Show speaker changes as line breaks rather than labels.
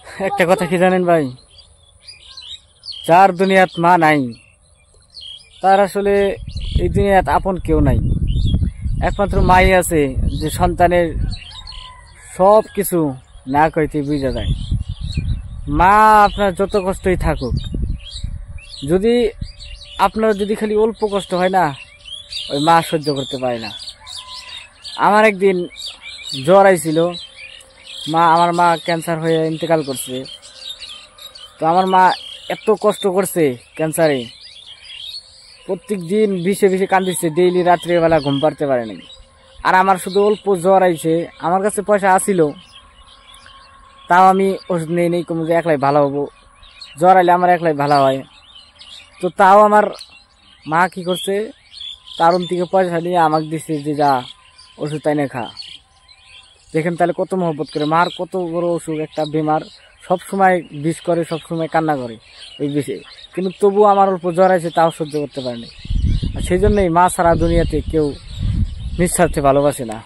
একটা কথা কি জানেন ভাই, যার দুনিয়াত মা নাই তার আসলে এই দুনিয়াত আপন কেউ নাই। একমাত্র মাই আছে যে সন্তানের সব কিছু না কইতে বুঝা যায়। মা আপনার যত কষ্টই থাকুক, যদি আপনার যদি খালি অল্প কষ্ট হয় না, ওই মা সহ্য করতে পারে না। আমার একদিন জ্বর আইছিল, আমার মা ক্যান্সার হয়ে ইন্তেকাল করছে। তো আমার মা এত কষ্ট করছে ক্যান্সারে, প্রত্যেক দিন বিষে বিষে কান্দিছে, ডেইলি রাত্রিবেলা ঘুম পাড়তে পারে নাই। আর আমার শুধু অল্প জ্বর আইছে, আমার কাছে পয়সা আসিল, তাও আমি ওষুধ নিয়ে নেই, কমে যে একলাই ভালো হবো, জ্বর আইলে আমার একলাই ভালো হয়। তো তাও আমার মা কি করছে, তারুণ থেকে পয়সা নিয়ে আমাকে দিচ্ছে যে যা ওষুধ তাই না খা। দেখেন তাহলে কত মহব্বত করে। মার কত বড় অসুখ, একটা বেমার, সবসময় বিষ করে, সবসময় কান্না করে ওই বিষে, কিন্তু তবুও আমার অল্প জ্বর আছে তাও সহ্য করতে পারেনি। আর সেই জন্যই মা সারা দুনিয়াতে কেউ নিঃস্বার্থে ভালোবাসে না।